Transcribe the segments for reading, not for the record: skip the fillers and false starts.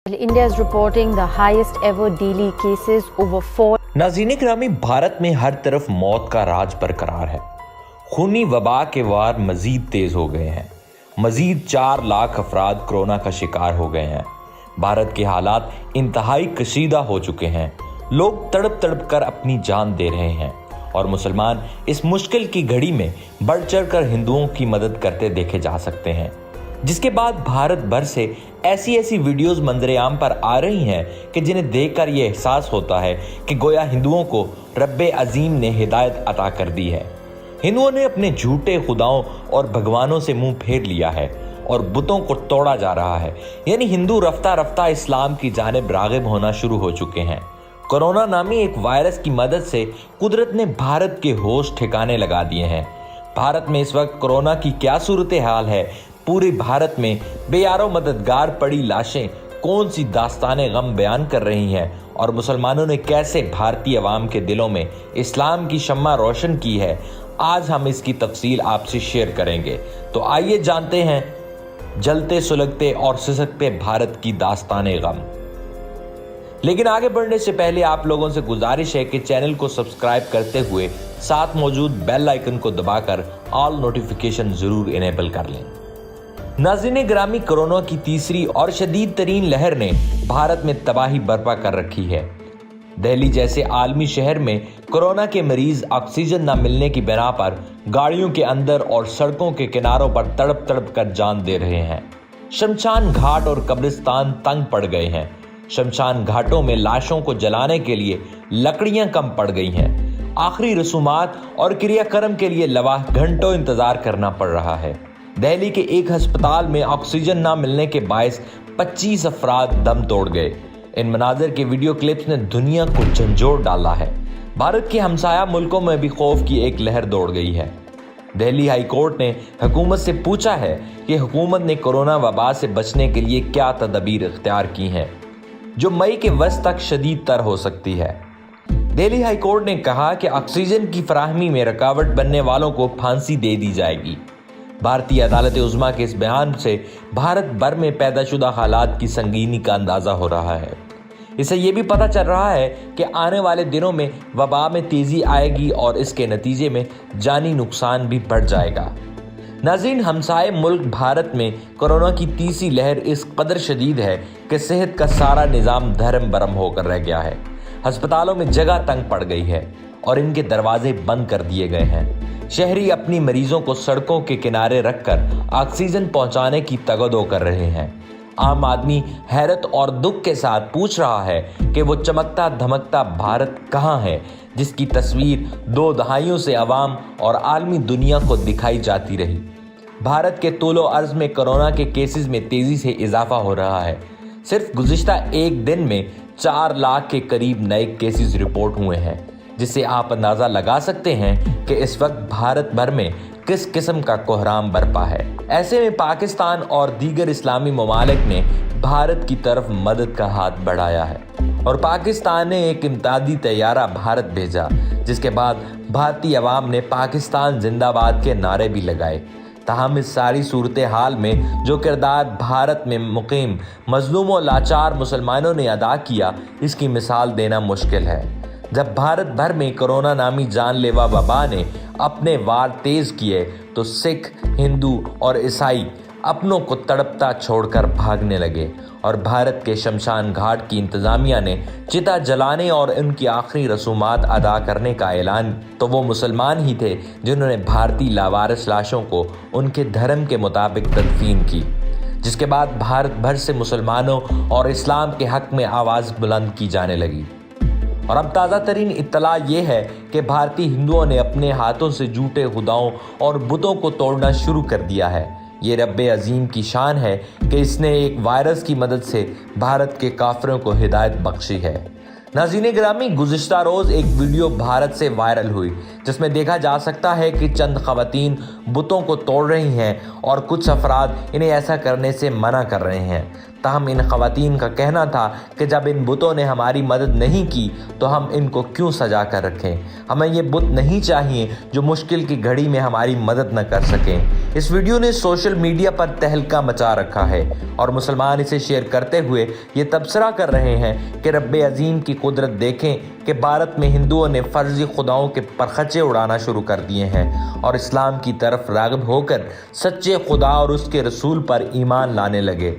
India is reporting the highest ever daily cases over 4. नाज़रीन ग्रामी, भारत में हर तरफ मौत का राज बरकरार है। खूनी वबा के वार मजीद तेज हो गए हैं। मजीद 4 लाख अफराद कोरोना का शिकार हो गए हैं। भारत के हालात इंतहाई कशीदा हो चुके हैं। लोग तड़प तड़प कर अपनी जान दे रहे हैं और मुसलमान इस मुश्किल की घड़ी में बढ़ चढ़ कर हिंदुओं की मदद करते देखे जा सकते हैं। जिसके बाद भारत भर से ऐसी वीडियोस मंजरेआम पर आ रही हैं कि जिन्हें देखकर ये एहसास होता है कि गोया हिंदुओं को रब्बे अजीम ने हिदायत अता कर दी है। हिंदुओं ने अपने झूठे खुदाओं और भगवानों से मुंह फेर लिया है और बुतों को तोड़ा जा रहा है। यानी हिंदू रफ्ता रफ्ता इस्लाम की जानिब रागिब होना शुरू हो चुके हैं। कोरोना नामी एक वायरस की मदद से कुदरत ने भारत के होश ठिकाने लगा दिए हैं। भारत में इस वक्त कोरोना की क्या सूरत हाल है, पूरे भारत में बेयारो मददगार पड़ी लाशें कौन सी दास्ताने गम बयान कर रही हैं और मुसलमानों ने कैसे भारतीय अवाम के दिलों में इस्लाम की शम्मा रोशन की है, आज हम इसकी तफसील आपसे शेयर करेंगे। तो आइए जानते हैं जलते सुलगते और सिसकते भारत की दास्ताने गम। लेकिन आगे बढ़ने से पहले आप लोगों से गुजारिश है कि चैनल को सब्सक्राइब करते हुए साथ मौजूद बेल आइकन को दबाकर ऑल नोटिफिकेशन जरूर इनेबल कर लें। नाज़रीन ग्रामी, कोरोना की तीसरी और शदीद तरीन लहर ने भारत में तबाही बर्पा कर रखी है। दिल्ली जैसे आलमी शहर में कोरोना के मरीज ऑक्सीजन न मिलने की बिना पर गाड़ियों के अंदर और सड़कों के किनारों पर तड़प तड़प कर जान दे रहे हैं। शमशान घाट और कब्रिस्तान तंग पड़ गए हैं। शमशान घाटों में लाशों को जलाने के लिए लकड़ियां कम पड़ गई हैं। आखिरी रसूमात और क्रियाक्रम के लिए लवाह घंटों इंतजार करना पड़ रहा है। दिल्ली के एक अस्पताल में ऑक्सीजन ना मिलने के बायस 25 अफराद दम तोड़ गए। इन मनाजिर के वीडियो क्लिप्स ने दुनिया को झंझोड़ डाला है। भारत के हमसाया मुल्कों में भी खौफ की एक लहर दौड़ गई है। दिल्ली हाई कोर्ट ने हुकूमत से पूछा है कि हुकूमत ने कोरोना वबा से बचने के लिए क्या तदबीर इख्तियार की हैं जो मई के वस्त तक शदीद तर हो सकती है। दिल्ली हाई कोर्ट ने कहा कि ऑक्सीजन की फराहमी में रुकावट बनने वालों को फांसी दे दी जाएगी। भारतीय अदालत उज़्मा के इस बयान से भारत भर में पैदाशुदा हालात की संगीनी का अंदाजा हो रहा है। इससे ये भी पता चल रहा है कि आने वाले दिनों में वबा में तेजी आएगी और इसके नतीजे में जानी नुकसान भी बढ़ जाएगा। नाज़रीन, हमसाए मुल्क भारत में कोरोना की तीसरी लहर इस कदर शदीद है कि सेहत का सारा निज़ाम धर्म बरम होकर रह गया है। अस्पतालों में जगह तंग पड़ गई है और इनके दरवाजे बंद कर दिए गए हैं। शहरी अपनी मरीजों को सड़कों के किनारे रखकर ऑक्सीजन पहुंचाने की तगदो कर रहे हैं। आम आदमी हैरत और दुख के साथ पूछ रहा है कि वो चमकता धमकता भारत कहाँ है जिसकी तस्वीर 2 दहाइयों से अवाम और आलमी दुनिया को दिखाई जाती रही। भारत के तूलो अर्ज में कोरोना के केसेस में तेजी से इजाफा हो रहा है। सिर्फ गुज़िश्ता एक दिन में 4 लाख के करीब नए केसेस रिपोर्ट हुए हैं, जिससे आप अंदाज़ा लगा सकते हैं कि इस वक्त भारत भर में किस किस्म का कोहराम बरपा है। ऐसे में पाकिस्तान और दीगर इस्लामी ममालिक ने भारत की तरफ मदद का हाथ बढ़ाया है और पाकिस्तान ने एक इमदादी तैयारा भारत भेजा, जिसके बाद भारतीय अवाम ने पाकिस्तान जिंदाबाद के नारे भी लगाए। ताहम इस सारी सूरत हाल में जो किरदार भारत में मुकीम मजलूम और लाचार मुसलमानों ने अदा किया, इसकी मिसाल देना मुश्किल है। जब भारत भर में कोरोना नामी जानलेवा वबा ने अपने वार तेज किए तो सिख, हिंदू और ईसाई अपनों को तड़पता छोड़कर भागने लगे और भारत के शमशान घाट की इंतजामिया ने चिता जलाने और उनकी आखिरी रसूमात अदा करने का ऐलान तो वो मुसलमान ही थे जिन्होंने भारतीय लावारिस लाशों को उनके धर्म के मुताबिक तदफीन की। जिसके बाद भारत भर से मुसलमानों और इस्लाम के हक में आवाज़ बुलंद की जाने लगी। और अब ताज़ा तरीन इत्तला ये है कि भारतीय हिंदुओं ने अपने हाथों से झूठे खुदाओं और बुतों को तोड़ना शुरू कर दिया है। ये रब्बे अजीम की शान है कि इसने एक वायरस की मदद से भारत के काफिरों को हिदायत बख्शी है। नाज़रीन ग्रामी, गुज़िश्ता रोज़ एक वीडियो भारत से वायरल हुई जिसमें देखा जा सकता है कि चंद ख़वातीन बुतों को तोड़ रही हैं और कुछ अफराद इन्हें ऐसा करने से मना कर रहे हैं। تاہم ان خواتین کا کہنا تھا کہ جب ان بتوں نے ہماری مدد نہیں کی تو ہم ان کو کیوں سجا کر رکھیں؟ ہمیں یہ بت نہیں چاہیے جو مشکل کی گھڑی میں ہماری مدد نہ کر سکیں۔ اس ویڈیو نے سوشل میڈیا پر تہلکہ مچا رکھا ہے اور مسلمان اسے شیئر کرتے ہوئے یہ تبصرہ کر رہے ہیں کہ رب عظیم کی قدرت دیکھیں کہ بھارت میں ہندوؤں نے فرضی خداؤں کے پرخچے اڑانا شروع کر دیے ہیں اور اسلام کی طرف راغب ہو کر سچے خدا اور اس کے رسول پر ایمان لانے لگے۔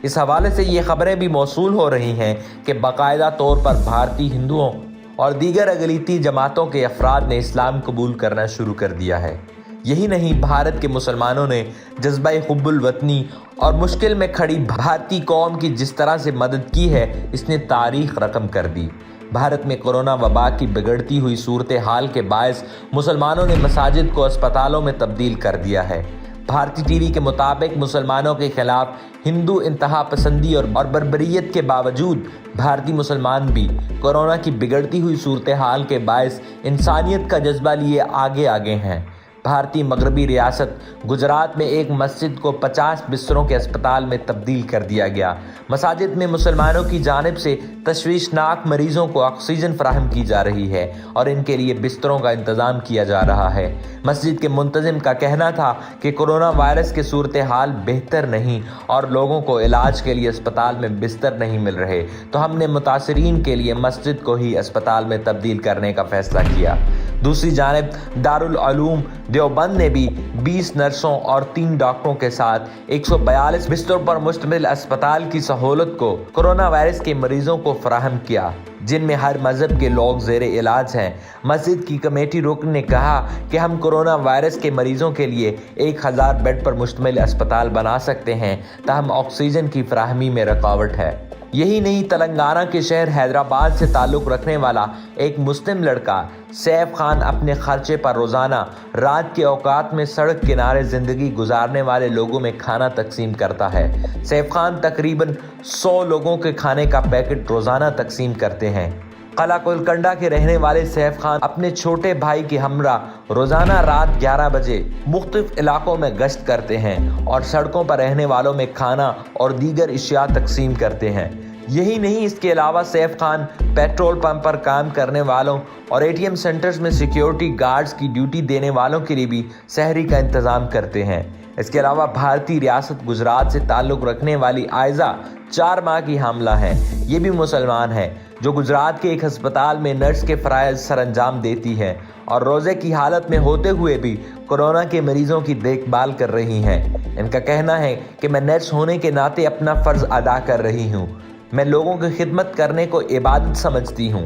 اس حوالے سے یہ خبریں بھی موصول ہو رہی ہیں کہ باقاعدہ طور پر بھارتی ہندوؤں اور دیگر اقلیتی جماعتوں کے افراد نے اسلام قبول کرنا شروع کر دیا ہے۔ یہی نہیں، بھارت کے مسلمانوں نے جذبہ حب الوطنی اور مشکل میں کھڑی بھارتی قوم کی جس طرح سے مدد کی ہے، اس نے تاریخ رقم کر دی۔ بھارت میں کرونا وبا کی بگڑتی ہوئی صورتحال کے باعث مسلمانوں نے مساجد کو اسپتالوں میں تبدیل کر دیا ہے۔ بھارتی ٹی وی کے مطابق مسلمانوں کے خلاف ہندو انتہا پسندی اور بربریت کے باوجود بھارتی مسلمان بھی کورونا کی بگڑتی ہوئی صورتحال کے باعث انسانیت کا جذبہ لیے آگے ہیں۔ بھارتی مغربی ریاست گجرات میں ایک مسجد کو 50 بستروں کے اسپتال میں تبدیل کر دیا گیا۔ مساجد میں مسلمانوں کی جانب سے تشویشناک مریضوں کو آکسیجن فراہم کی جا رہی ہے اور ان کے لیے بستروں کا انتظام کیا جا رہا ہے۔ مسجد کے منتظم کا کہنا تھا کہ کورونا وائرس کے صورتحال بہتر نہیں اور لوگوں کو علاج کے لیے اسپتال میں بستر نہیں مل رہے، تو ہم نے متاثرین کے لیے مسجد کو ہی اسپتال میں تبدیل کرنے کا فیصلہ کیا۔ دوسری جانب دارالعلوم دیوبند نے بھی 20 نرسوں اور 3 ڈاکٹروں کے ساتھ 142 بستروں پر مشتمل اسپتال کی سہولت کو کورونا وائرس کے مریضوں کو فراہم کیا، جن میں ہر مذہب کے لوگ زیر علاج ہیں۔ مسجد کی کمیٹی رکن نے کہا کہ ہم کورونا وائرس کے مریضوں کے لیے 1000 بیڈ پر مشتمل اسپتال بنا سکتے ہیں، تاہم آکسیجن کی فراہمی میں رکاوٹ ہے۔ یہی نہیں، تلنگانہ کے شہر حیدرآباد سے تعلق رکھنے والا ایک مسلم لڑکا سیف خان اپنے خرچے پر روزانہ رات کے اوقات میں سڑک کنارے زندگی گزارنے والے لوگوں میں کھانا تقسیم کرتا ہے۔ سیف خان تقریباً 100 لوگوں کے کھانے کا پیکٹ روزانہ تقسیم کرتے ہیں۔ قلعہ کلکنڈا کے رہنے والے سیف خان اپنے چھوٹے بھائی کے ہمراہ روزانہ رات 11 بجے مختلف علاقوں میں گشت کرتے ہیں اور سڑکوں پر رہنے والوں میں کھانا اور دیگر اشیاء تقسیم کرتے ہیں۔ یہی نہیں، اس کے علاوہ سیف خان پیٹرول پمپ پر کام کرنے والوں اور ATM سینٹرز میں سیکیورٹی گارڈز کی ڈیوٹی دینے والوں کے لیے بھی سحری کا انتظام کرتے ہیں۔ اس کے علاوہ بھارتی ریاست گجرات سے تعلق رکھنے والی عائزہ 4 ماہ کی حاملہ ہیں۔ یہ بھی مسلمان ہے جو گجرات کے ایک ہسپتال میں نرس کے فرائض سر انجام دیتی ہے اور روزے کی حالت میں ہوتے ہوئے بھی کورونا کے مریضوں کی دیکھ بھال کر رہی ہیں۔ ان کا کہنا ہے کہ میں نرس ہونے کے ناطے اپنا فرض ادا کر رہی ہوں، میں لوگوں کی خدمت کرنے کو عبادت سمجھتی ہوں۔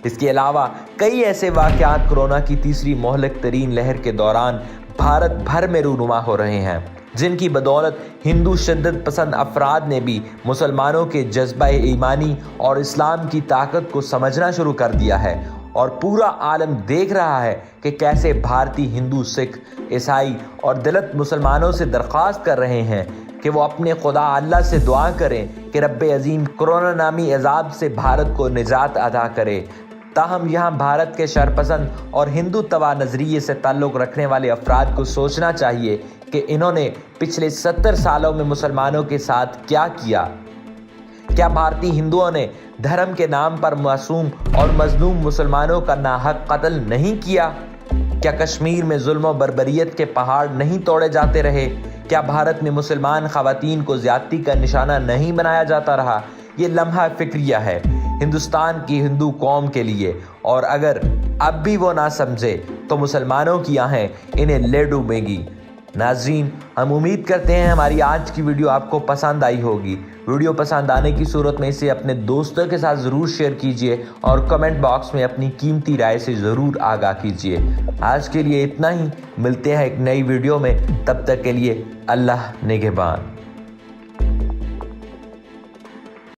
اس کے علاوہ کئی ایسے واقعات کورونا کی تیسری مہلک ترین لہر کے دوران بھارت بھر میں رونما ہو رہے ہیں، جن کی بدولت ہندو شدت پسند افراد نے بھی مسلمانوں کے جذبہ ایمانی اور اسلام کی طاقت کو سمجھنا شروع کر دیا ہے اور پورا عالم دیکھ رہا ہے کہ کیسے بھارتی ہندو، سکھ، عیسائی اور دلت مسلمانوں سے درخواست کر رہے ہیں کہ وہ اپنے خدا اللہ سے دعا کریں کہ رب عظیم کورونا نامی عذاب سے بھارت کو نجات عطا کرے۔ تاہم یہاں بھارت کے شرپسند اور ہندو توا نظریے سے تعلق رکھنے والے افراد کو سوچنا چاہیے کہ انہوں نے پچھلے 70 سالوں میں مسلمانوں کے ساتھ کیا کیا۔ کیا بھارتی ہندوؤں نے دھرم کے نام پر معصوم اور مظلوم مسلمانوں کا ناحق قتل نہیں کیا؟ کیا کشمیر میں ظلم و بربریت کے پہاڑ نہیں توڑے جاتے رہے؟ کیا بھارت میں مسلمان خواتین کو زیادتی کا نشانہ نہیں بنایا جاتا رہا؟ یہ لمحہ فکریہ ہے ہندوستان کی ہندو قوم کے لیے، اور اگر اب بھی وہ نہ سمجھے تو مسلمانوں کی آہیں انہیں لے ڈوبیں گی۔ ناظرین، ہم امید کرتے ہیں ہماری آج کی ویڈیو آپ کو پسند آئی ہوگی۔ ویڈیو پسند آنے کی صورت میں اسے اپنے دوستوں کے ساتھ ضرور شیئر کیجیے اور کمنٹ باکس میں اپنی قیمتی رائے سے ضرور آگاہ کیجیے۔ آج کے لیے اتنا ہی، ملتے ہیں ایک نئی ویڈیو میں، تب تک کے لیے اللہ نگہبان۔